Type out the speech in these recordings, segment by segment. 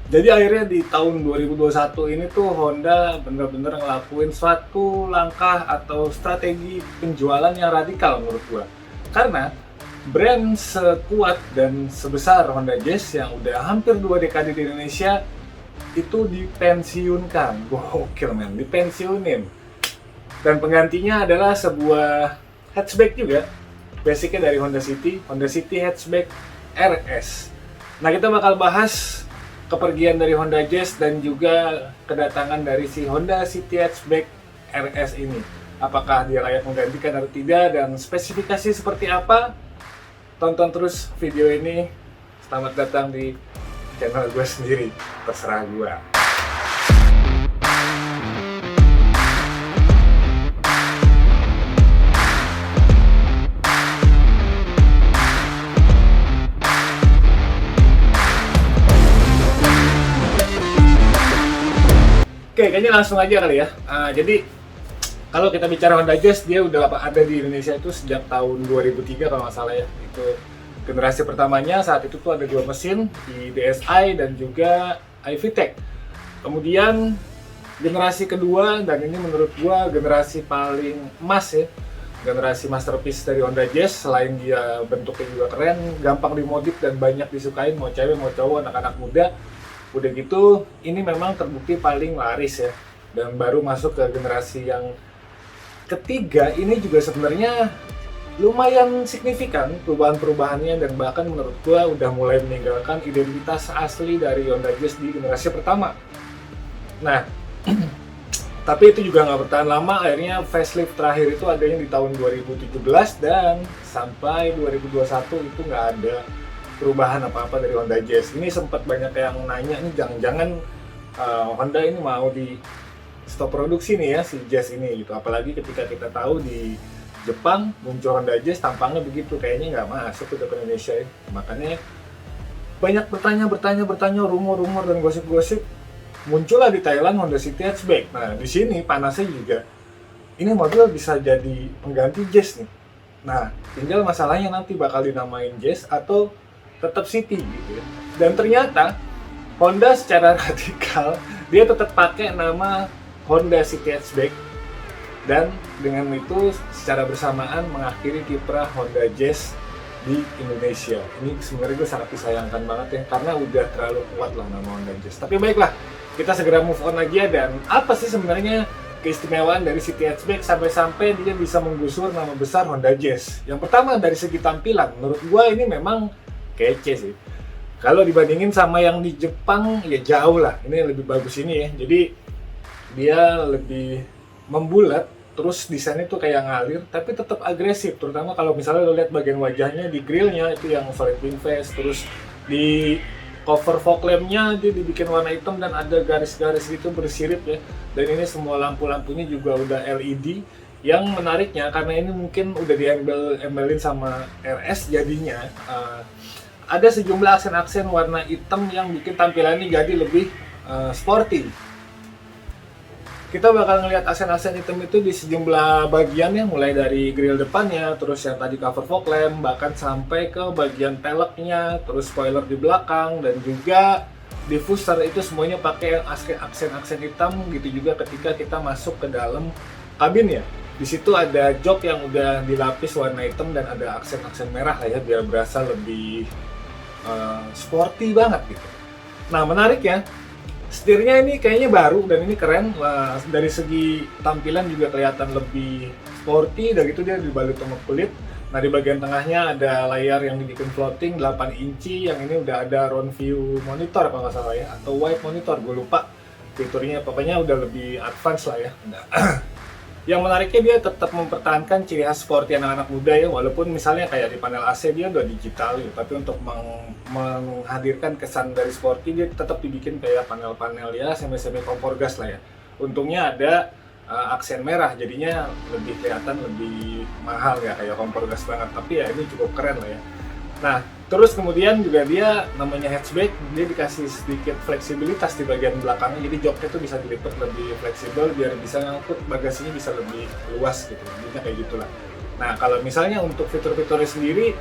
Jadi akhirnya di tahun 2021 ini tuh Honda bener-bener ngelakuin suatu langkah atau strategi penjualan yang radikal menurut gua. Karena brand sekuat dan sebesar Honda Jazz yang udah hampir 2 dekade di Indonesia itu dipensiunkan. Gokil men, dipensiunin. Dan penggantinya adalah sebuah hatchback juga. Basicnya dari Honda City Hatchback RS. Nah, kita bakal bahas kepergian dari Honda Jazz dan juga kedatangan dari si Honda City Hatchback RS ini. Apakah dia layak menggantikan atau tidak dan spesifikasi seperti apa? Tonton terus video ini. Selamat datang di channel gue sendiri, terserah gue. Oke, kayaknya langsung aja kali ya. Jadi kalau kita bicara Honda Jazz, dia udah ada di Indonesia itu sejak tahun 2003 kalau nggak salah ya. Itu generasi pertamanya, saat itu tuh ada 2 mesin, di DSi dan juga iVTEC. Kemudian generasi kedua, dan ini menurut gua generasi paling emas ya, generasi masterpiece dari Honda Jazz. Selain dia bentuknya juga keren, gampang dimodif dan banyak disukain, mau cewek mau cowok, anak-anak muda. Udah gitu, ini memang terbukti paling laris ya. Dan baru masuk ke generasi yang ketiga, ini juga sebenarnya lumayan signifikan perubahan-perubahannya, dan bahkan menurut gua udah mulai meninggalkan identitas asli dari Honda Jazz di generasi pertama. Nah, tapi itu juga nggak bertahan lama, akhirnya facelift terakhir itu adanya di tahun 2017 dan sampai 2021 itu nggak ada perubahan apa-apa dari Honda Jazz. Ini sempat banyak yang nanya nih, jangan-jangan Honda ini mau di stop produksi nih ya si Jazz ini gitu. Apalagi ketika kita tahu di Jepang muncul Honda Jazz tampangnya begitu, kayaknya nggak masuk ke Indonesia ya. Makanya banyak bertanya, rumor-rumor dan gosip-gosip muncullah di Thailand Honda City Hatchback. Nah di sini panasnya juga, ini mobil bisa jadi pengganti Jazz nih. Nah tinggal masalahnya nanti bakal dinamain Jazz atau tetap City gitu ya. Dan ternyata Honda secara radikal dia tetap pakai nama Honda City Hatchback, dan dengan itu secara bersamaan mengakhiri kiprah Honda Jazz di Indonesia. Ini sebenarnya gue sangat disayangkan banget ya, karena udah terlalu kuat lah nama Honda Jazz. Tapi baiklah, kita segera move on aja. Dan apa sih sebenarnya keistimewaan dari City Hatchback sampai-sampai dia bisa menggusur nama besar Honda Jazz? Yang pertama dari segi tampilan, menurut gue ini memang kece sih. Kalau dibandingin sama yang di Jepang ya jauh lah. Ini lebih bagus ini ya. Jadi dia lebih membulat, terus desainnya tuh kayak ngalir tapi tetap agresif. Terutama kalau misalnya lo lihat bagian wajahnya di grillnya itu yang solid wing face, terus di cover fog lampnya dia dibikin warna hitam dan ada garis-garis gitu bersirip ya. Dan ini semua lampu-lampunya juga udah LED. Yang menariknya karena ini mungkin udah diembelin sama RS, jadinya ada sejumlah aksen-aksen warna hitam yang bikin tampilannya jadi lebih sporty. Kita bakal ngelihat aksen-aksen hitam itu di sejumlah bagian ya, mulai dari grill depannya, terus yang tadi cover fog lamp, bahkan sampai ke bagian peleknya, terus spoiler di belakang, dan juga diffuser itu semuanya pakai aksen-aksen hitam. Gitu juga ketika kita masuk ke dalam kabin ya. Di situ ada jok yang udah dilapis warna hitam dan ada aksen-aksen merah lah ya, biar berasa lebih sporty banget gitu. Nah menarik ya, setirnya ini kayaknya baru dan ini keren. Dari segi tampilan juga kelihatan lebih sporty, dan gitu dia dibalut sama kulit. Nah di bagian tengahnya ada layar yang dibikin floating 8 inci, yang ini udah ada round view monitor kalau nggak salah ya, atau wide monitor, gue lupa fiturnya, pokoknya udah lebih advance lah ya. Nah, yang menariknya dia tetap mempertahankan ciri khas sporty anak-anak muda ya, walaupun misalnya kayak di panel AC dia udah digital ya, tapi untuk menghadirkan kesan dari sporty dia tetap dibikin kayak panel-panel ya semi-semi kompor gas lah ya. Untungnya ada aksen merah, jadinya lebih kelihatan lebih mahal ya, kayak kompor gas banget, tapi ya ini cukup keren lah ya. Nah, terus kemudian juga dia namanya hatchback, dia dikasih sedikit fleksibilitas di bagian belakangnya, jadi joknya tuh bisa dilipat lebih fleksibel biar bisa ngangkut bagasinya bisa lebih luas gitu, jadinya kayak gitulah. Nah, kalau misalnya untuk fitur-fiturnya sendiri,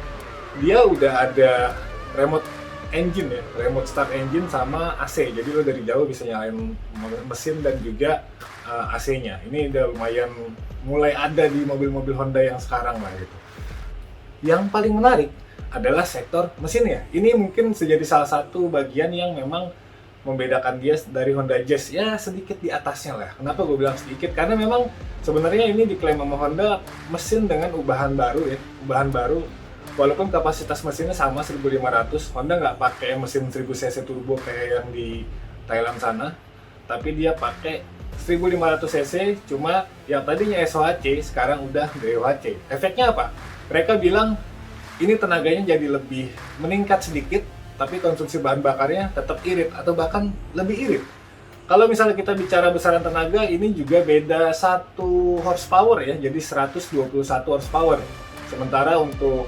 dia udah ada remote engine ya, remote start engine sama AC. Jadi lo dari jauh bisa nyalain mesin dan juga AC-nya. Ini udah lumayan mulai ada di mobil-mobil Honda yang sekarang lah gitu. Yang paling menarik adalah sektor mesinnya. Ini mungkin menjadi salah satu bagian yang memang membedakan dia dari Honda Jazz, ya sedikit di atasnya lah. Kenapa gue bilang sedikit? Karena memang sebenarnya ini diklaim sama Honda mesin dengan ubahan baru ya, ubahan baru. Walaupun kapasitas mesinnya sama 1500, Honda nggak pakai mesin 1000 cc turbo kayak yang di Thailand sana, tapi dia pakai 1500 cc, cuma yang tadinya SOHC sekarang udah DOHC. Efeknya apa? Mereka bilang ini tenaganya jadi lebih meningkat sedikit, tapi konsumsi bahan bakarnya tetap irit atau bahkan lebih irit. Kalau misalnya kita bicara besaran tenaga, ini juga beda 1 horsepower ya, jadi 121 horsepower. Sementara untuk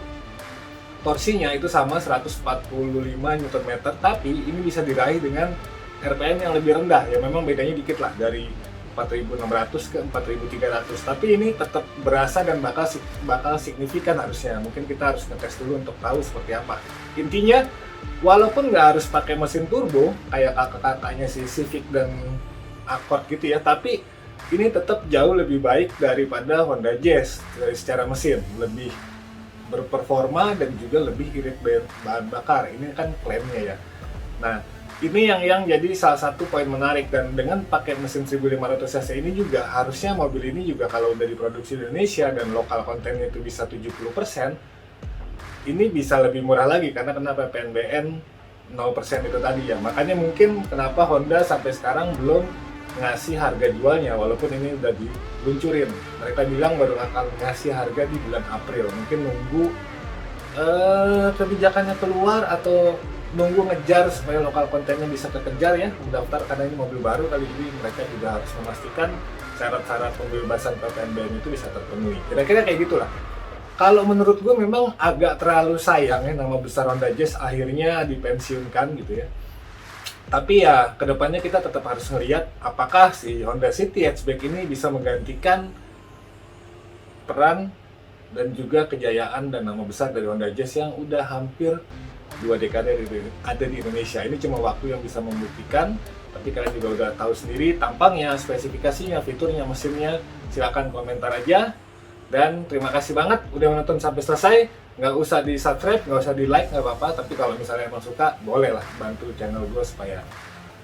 torsinya itu sama 145 Nm, tapi ini bisa diraih dengan RPM yang lebih rendah. Ya memang bedanya dikit lah, dari 4.600 ke 4.300, tapi ini tetap berasa dan bakal signifikan harusnya. Mungkin kita harus ngetes dulu untuk tahu seperti apa. Intinya, walaupun nggak harus pakai mesin turbo kayak kakak-kakaknya si Civic dan Accord gitu ya, tapi ini tetap jauh lebih baik daripada Honda Jazz dari secara mesin, lebih berperforma dan juga lebih irit bahan bakar. Ini kan klaimnya ya. Nah, ini yang jadi salah satu poin menarik, dan dengan pakai mesin 1500 cc ini juga harusnya mobil ini juga kalau udah diproduksi di Indonesia dan lokal kontennya itu bisa 70%, ini bisa lebih murah lagi karena kena PPNBM 0% itu tadi ya. Makanya mungkin kenapa Honda sampai sekarang belum ngasih harga jualnya walaupun ini udah diluncurin. Mereka bilang baru akan ngasih harga di bulan April. Mungkin nunggu kebijakannya keluar atau nunggu ngejar supaya lokal kontennya bisa kekejar ya, mendaftar, karena ini mobil baru kali ini mereka juga harus memastikan syarat-syarat pembebasan PPNBM itu bisa terpenuhi. Kira-kira kayak gitulah. Kalau menurut gue memang agak terlalu sayang ya nama besar Honda Jazz akhirnya dipensiunkan gitu ya. Tapi ya kedepannya kita tetap harus ngelihat apakah si Honda City Hatchback ini bisa menggantikan peran dan juga kejayaan dan nama besar dari Honda Jazz yang udah hampir 2 dekade ada di Indonesia. Ini cuma waktu yang bisa membuktikan, tapi kalian juga udah tahu sendiri tampangnya, spesifikasinya, fiturnya, mesinnya. Silahkan komentar aja. Dan terima kasih banget udah menonton sampai selesai. Nggak usah di subscribe, nggak usah di like, nggak apa-apa. Tapi kalau misalnya emang suka, bolehlah bantu channel gue supaya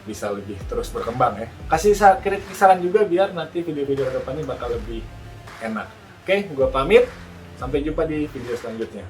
bisa lebih terus berkembang ya. Kasih kritik saran juga biar nanti video-video depannya bakal lebih enak. Oke, gue pamit. Sampai jumpa di video selanjutnya.